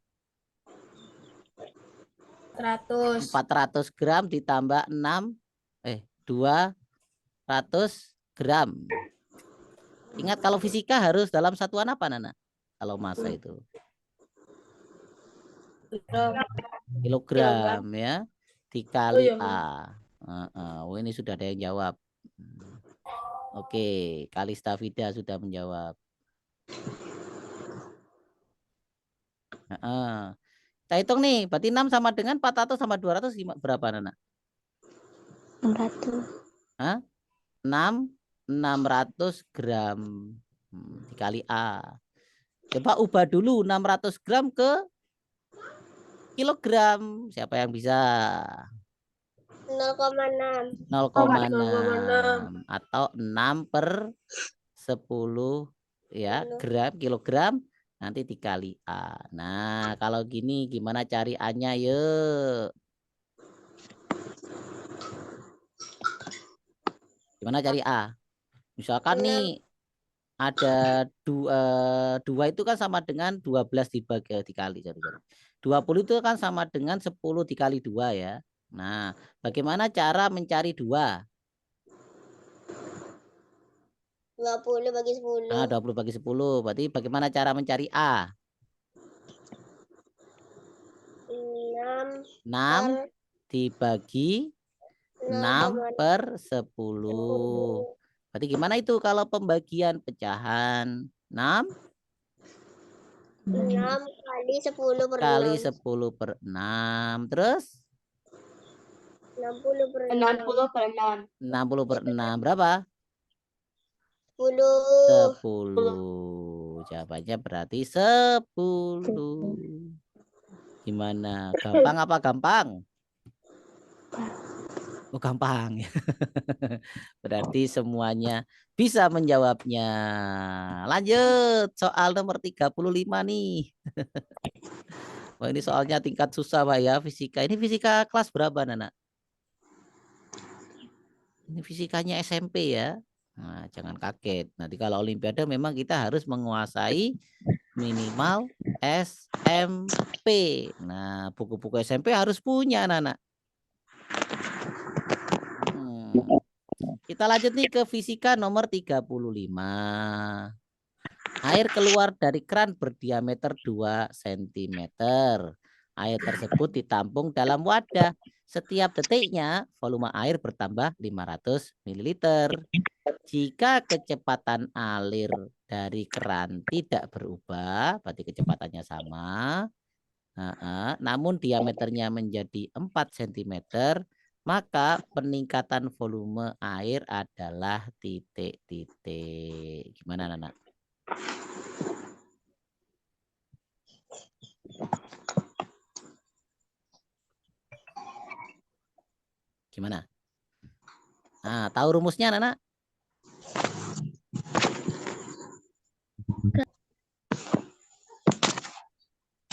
400 gram ditambah 6, 200 gram. Ingat kalau fisika harus dalam satuan apa, Nana? Kalau massa itu. Kilogram ya. Dikali A. Oh, ini sudah ada yang jawab. Oke, Kalista Vida sudah menjawab. Kita hitung nih, berarti 6 sama dengan 400 sama 200 berapa, Nana? 600. Hah? 600 gram dikali A. Coba ubah dulu 600 gram ke kilogram. Siapa yang bisa? 0,6. 0,6 atau 6/10 ya gram kilogram, nanti dikali A. Nah, kalau gini gimana cari A-nya yuk? Gimana cari A? Misalkan nih ada 2 itu kan sama dengan 12 dikali. 20 itu kan sama dengan 10 dikali 2 ya. Nah, bagaimana cara mencari 2? 20 bagi 10. Nah, 20 bagi 10. Berarti bagaimana cara mencari A? 6 dibagi 6/10. Berarti gimana itu kalau pembagian pecahan? 6 kali 10 per 6. kali 10/6. Terus? 60 per 6. 60 per 6. Berapa? 10. 10. Jawabannya berarti 10. Gimana? Gampang apa gampang? Oh, gampang. Berarti semuanya bisa menjawabnya. Lanjut. Soal nomor 35 nih. Wah, ini soalnya tingkat susah, Pak ya, fisika. Ini fisika kelas berapa, Nana? Ini fisikanya SMP ya. Nah, jangan kaget. Nanti kalau Olimpiade memang kita harus menguasai minimal SMP. Nah, buku-buku SMP harus punya, Nana. kita lanjut nih ke fisika nomor 35. Air keluar dari keran berdiameter 2 cm. Air tersebut ditampung dalam wadah. Setiap detiknya volume air bertambah 500 ml. Jika kecepatan alir dari keran tidak berubah, berarti kecepatannya sama, namun diameternya menjadi 4 cm, maka peningkatan volume air adalah titik-titik. Gimana, Nana? Gimana? Nah, tahu rumusnya, Nana?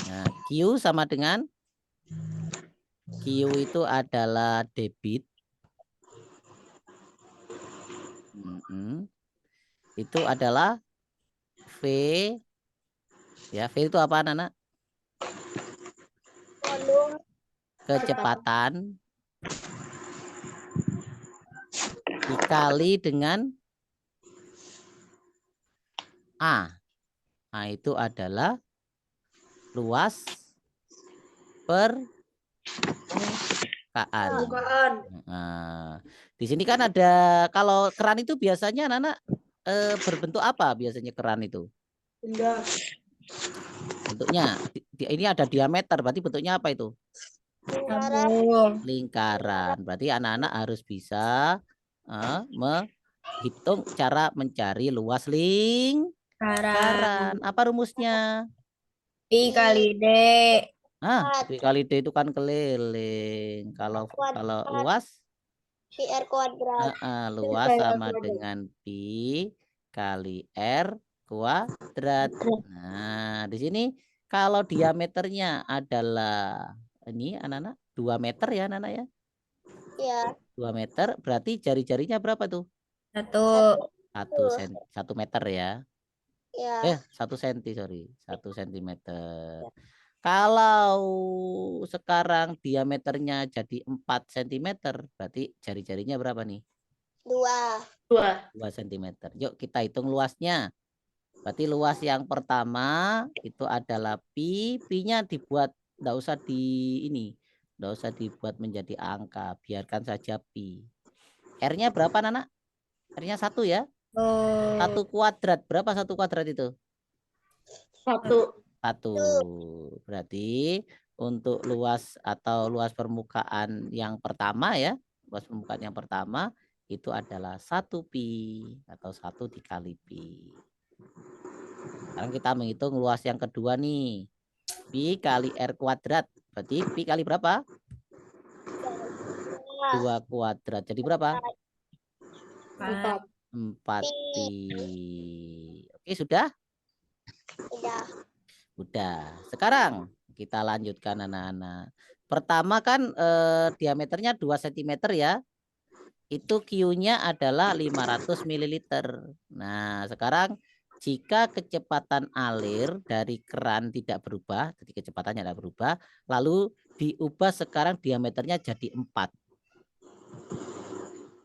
Nah, Q sama dengan Q itu adalah debit. Itu adalah V. Ya, V itu apa, Nana? Volume. Kecepatan dikali dengan A. A itu adalah luas permukaan. Nah, di sini kan ada, kalau keran itu biasanya Nana berbentuk apa biasanya keran itu? Bunda. Bentuknya ini ada diameter, berarti bentuknya apa itu? Tabung. Lingkaran. Berarti anak-anak harus bisa menghitung cara mencari luas lingkaran. Apa rumusnya? I kali D. V kali D itu kan keliling. Kalau luas? Pi R kuadrat. Luas sama dengan Pi kali R kuadrat. Nah, di sini kalau diameternya adalah ini anak-anak 2 meter ya, anak-anak ya. Ya. 2 meter berarti jari-jarinya berapa tuh? 1 meter ya. Ya. 1 senti, sorry. 1 sentimeter. Kalau sekarang diameternya jadi 4 cm, berarti jari-jarinya berapa nih? 2 cm. Yuk kita hitung luasnya. Berarti luas yang pertama itu adalah pi. Pi-nya dibuat, enggak usah enggak usah dibuat menjadi angka. Biarkan saja pi. R-nya berapa, Nana? R-nya 1 ya? 1 kuadrat. Berapa 1 kuadrat itu? 1. Berarti untuk luas atau luas permukaan yang pertama ya, luas permukaan yang pertama itu adalah 1 pi atau 1 dikali pi. Sekarang kita menghitung luas yang kedua nih. Pi kali R kuadrat. Berarti pi kali berapa? 2 kuadrat. Jadi berapa? 4. 4 pi. Oke, sudah? Udah. Sekarang kita lanjutkan anak-anak. Pertama kan diameternya 2 cm ya. Itu Q-nya adalah 500 ml. Nah, sekarang jika kecepatan alir dari keran tidak berubah, jadi kecepatannya tidak berubah, lalu diubah sekarang diameternya jadi 4.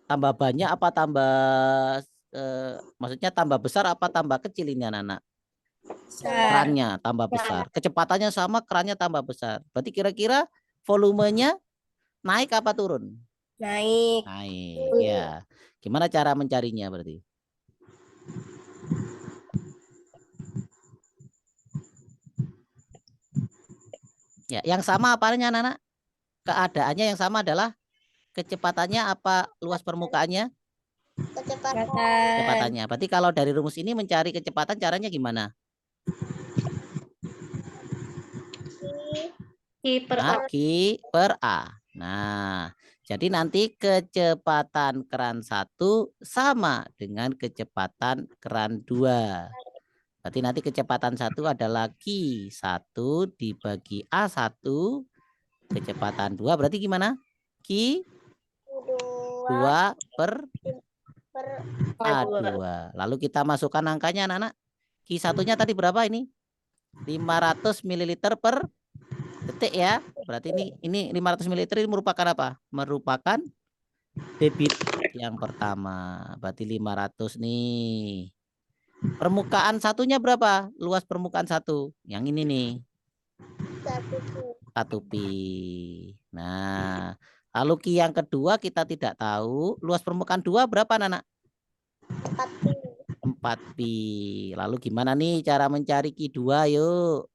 Tambah banyak apa tambah maksudnya tambah besar apa tambah kecil ini anak-anak? Kerannya tambah besar. Kecepatannya sama, kerannya tambah besar. Berarti kira-kira volumenya naik apa turun? Naik. Naik, ya. Gimana cara mencarinya berarti? Ya, yang sama apanya, anak-anak? Keadaannya yang sama adalah kecepatannya apa luas permukaannya? Kecepatannya. Berarti kalau dari rumus ini mencari kecepatan caranya gimana? Q per A. Q per A. Nah, jadi nanti kecepatan keran 1 sama dengan kecepatan keran 2. Berarti nanti kecepatan 1 adalah Q1 dibagi A1. Kecepatan 2 berarti gimana? Q2 per A2. Lalu kita masukkan angkanya anak-anak. Q1-nya tadi berapa ini? 500 ml per detik ya. Berarti ini 500 ml ini merupakan apa? Merupakan debit yang pertama. Berarti 500 nih. Permukaan satunya berapa? Luas permukaan satu. Yang ini nih. 1 pi. Nah, lalu Ki yang kedua kita tidak tahu. Luas permukaan 2 berapa, Nana? 4 pi. Lalu gimana nih cara mencari Ki 2? Yuk.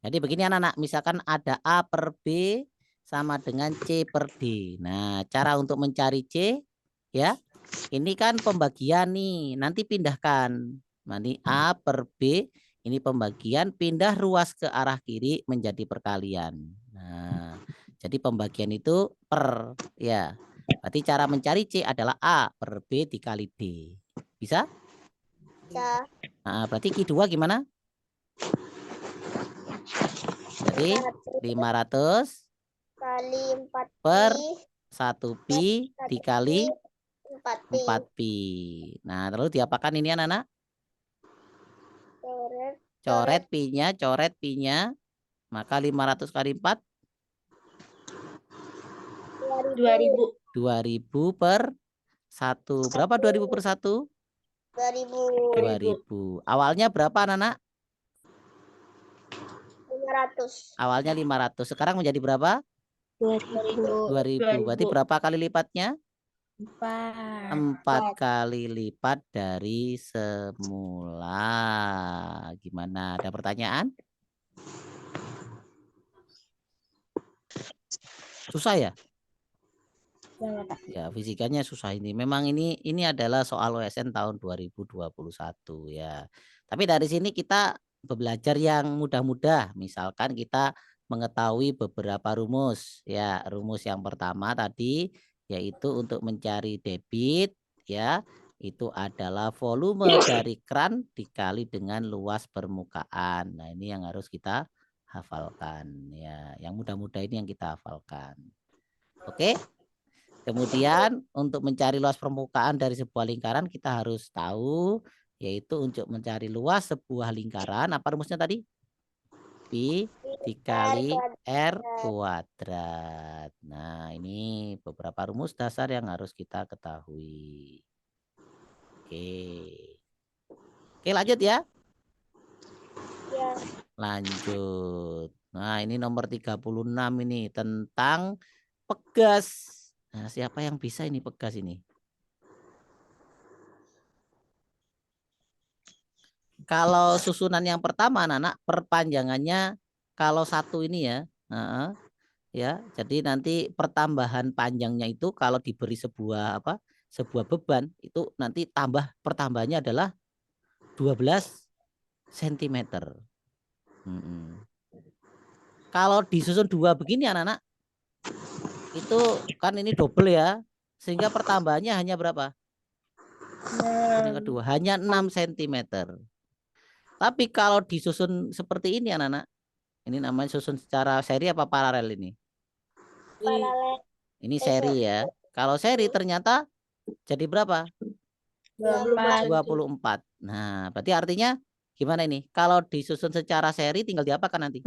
Jadi begini anak-anak, misalkan ada A per B sama dengan C per D. Nah, cara untuk mencari C, ya, ini kan pembagian nih, nanti pindahkan. Nanti A per B, ini pembagian, pindah ruas ke arah kiri menjadi perkalian. Nah, jadi pembagian itu per, ya. Berarti cara mencari C adalah A per B dikali D. Bisa? Ya. Nah, berarti Q2 gimana? Jadi 500 Kali 4 per pi 1 pi dikali 4 pi. 4 pi. Nah, lalu diapakan ini anak-anak? Coret pi-nya, coret pi-nya. Maka 500 kali 4 2000. 2000 per 1. Berapa 2000 per 1? 2000. 2000. Awalnya berapa anak-anak? 500. Awalnya 500. Sekarang menjadi berapa? 2000. 2000. Berarti berapa kali lipatnya? 4. 4 kali lipat dari semula. Gimana? Ada pertanyaan? Susah ya? Ya, fisikanya susah ini. Memang ini adalah soal OSN tahun 2021 ya. Tapi dari sini kita belajar yang mudah-mudah. Misalkan kita mengetahui beberapa rumus ya. Rumus yang pertama tadi yaitu untuk mencari debit ya, itu adalah volume dari keran dikali dengan luas permukaan. Nah, ini yang harus kita hafalkan ya. Yang mudah-mudah ini yang kita hafalkan. Oke? Kemudian untuk mencari luas permukaan dari sebuah lingkaran kita harus tahu, yaitu untuk mencari luas sebuah lingkaran, apa rumusnya tadi? Pi dikali R kuadrat. Nah, ini beberapa rumus dasar yang harus kita ketahui. Oke, lanjut ya. Ya. Lanjut. Nah, ini nomor 36 ini tentang pegas. Nah, siapa yang bisa ini pegas ini? Kalau susunan yang pertama, anak-anak, perpanjangannya kalau satu ini ya, ya. Jadi nanti pertambahan panjangnya itu kalau diberi sebuah beban itu nanti pertambahannya adalah 12 cm. Kalau disusun 2 begini anak-anak, itu kan ini double ya, sehingga pertambahannya hanya berapa? Yang kedua hanya 6 cm. Tapi kalau disusun seperti ini anak-anak, ini namanya susun secara seri apa paralel ini? Paralel. Ini seri ya. Kalau seri ternyata jadi berapa? 24. Nah, berarti artinya gimana ini? Kalau disusun secara seri tinggal diapakan nanti?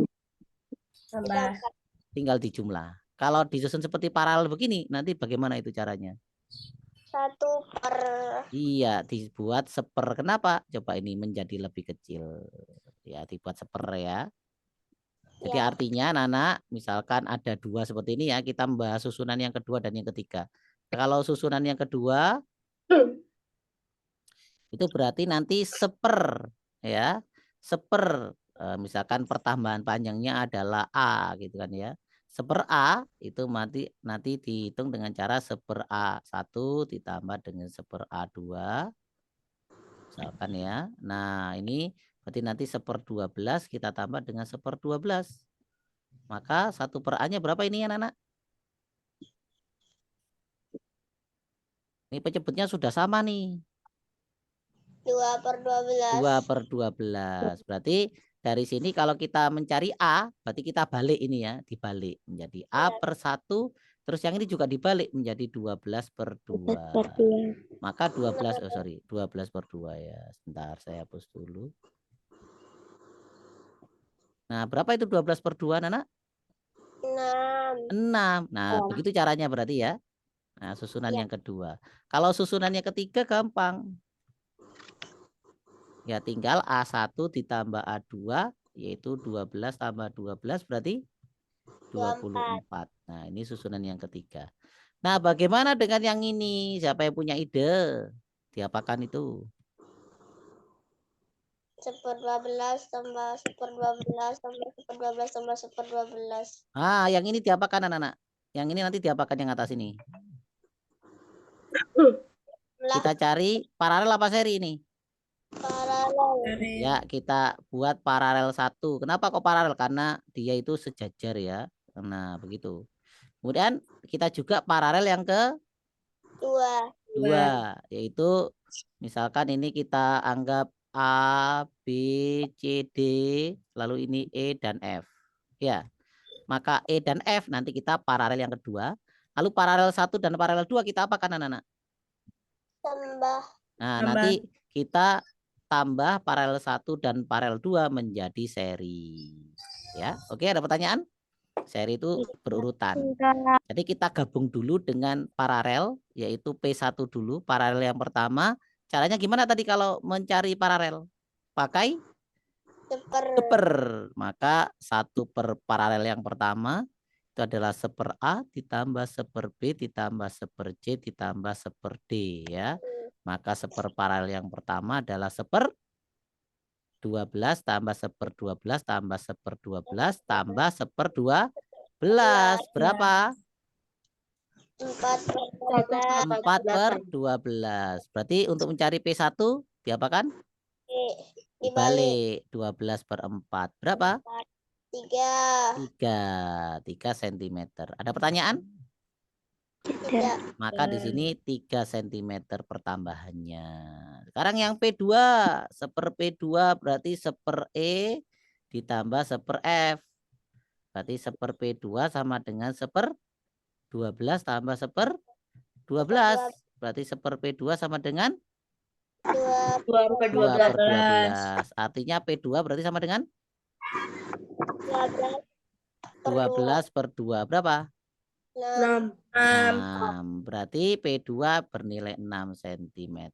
Tinggal dijumlah. Kalau disusun seperti paralel begini, nanti bagaimana itu caranya? 1 per. Iya, dibuat seper. Kenapa? Coba ini menjadi lebih kecil. Ya, dibuat seper ya. Jadi Ya. artinya Nana, misalkan ada 2 seperti ini ya, kita membahas susunan yang kedua dan yang ketiga. Kalau susunan yang kedua, itu berarti nanti seper ya. Seper, misalkan pertambahan panjangnya adalah A gitu kan ya. Seper A itu nanti dihitung dengan cara seper A1 ditambah dengan seper A2. Misalkan ya. Nah, ini berarti nanti seper 12 kita tambah dengan seper 12. Maka 1 per A-nya berapa ini ya, anak-anak? Ini penyebutnya sudah sama nih. 2 per 12. 2 per 12. Berarti dari sini kalau kita mencari A, berarti kita balik ini ya. Dibalik menjadi A per 1. Terus yang ini juga dibalik menjadi 12 per 2. Maka 12 per 2 ya. Sebentar saya hapus dulu. Nah, berapa itu 12 per 2, Nana? 6. 6. Nah, Oh. begitu caranya berarti ya. Nah, susunan Ya. yang kedua. Kalau susunannya ketiga gampang. Ya, tinggal A1 ditambah A2, yaitu 12 tambah 12 berarti 24. Nah, ini susunan yang ketiga. Nah, bagaimana dengan yang ini? Siapa yang punya ide? Diapakan itu? 1/12 tambah 1/12 tambah 1/12 tambah 1/12. Ah, yang ini diapakan anak-anak? Yang ini nanti diapakan yang atas ini? Kita cari paralel apa seri ini? Paralel. Ya, kita buat paralel 1. Kenapa kok paralel? Karena dia itu sejajar ya. Nah, begitu. Kemudian kita juga paralel yang ke 2, yaitu misalkan ini kita anggap A, B, C, D, lalu ini E dan F. Ya, maka E dan F nanti kita paralel yang kedua. Lalu paralel 1 dan paralel 2 kita apakan anak-anak? Tambah. Nah, nanti kita tambah paralel 1 dan paralel 2 menjadi seri. Ya, oke, ada pertanyaan? Seri itu berurutan. Jadi kita gabung dulu dengan paralel, yaitu P1 dulu, paralel yang pertama. Caranya gimana tadi kalau mencari paralel? Pakai seper. Maka 1 per paralel yang pertama itu adalah seper A ditambah seper B ditambah seper C ditambah seper D ya. Maka seper paralel yang pertama adalah seper 12 tambah seper 12 tambah seper 12 tambah seper 12. Berapa? 4 per 12. Berarti untuk mencari P1 diapakan? Dibalik 12 per 4. Berapa? 3 cm. Ada pertanyaan? Tidak. Maka di sini 3 cm pertambahannya. Sekarang yang P2. Seper P2 berarti seper E ditambah seper F. Berarti seper P2 sama dengan seper 12 tambah seper 12. Berarti seper P2 sama dengan 2 2 per 2 per 12. 12. Artinya P2 berarti sama dengan 12 12 per 2. Berapa? 6. 6. Berarti P2 bernilai 6 cm.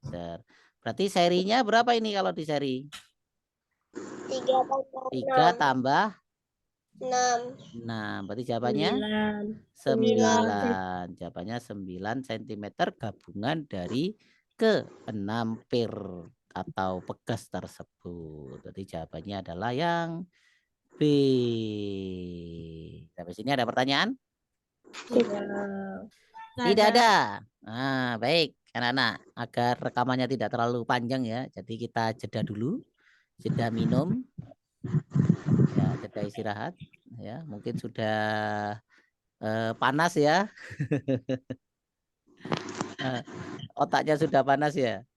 Berarti serinya berapa ini kalau di seri? 3 tambah 6. Berarti jawabannya 9. Jawabannya 9 cm gabungan dari ke-6 pair atau pegas tersebut. Jadi jawabannya adalah yang B. Sampai sini ada pertanyaan? Tidak ada. Nah, baik anak-anak, agar rekamannya tidak terlalu panjang ya. Jadi kita jeda dulu. Jeda minum. Ya, jeda istirahat ya. Mungkin sudah panas ya. Otaknya sudah panas ya.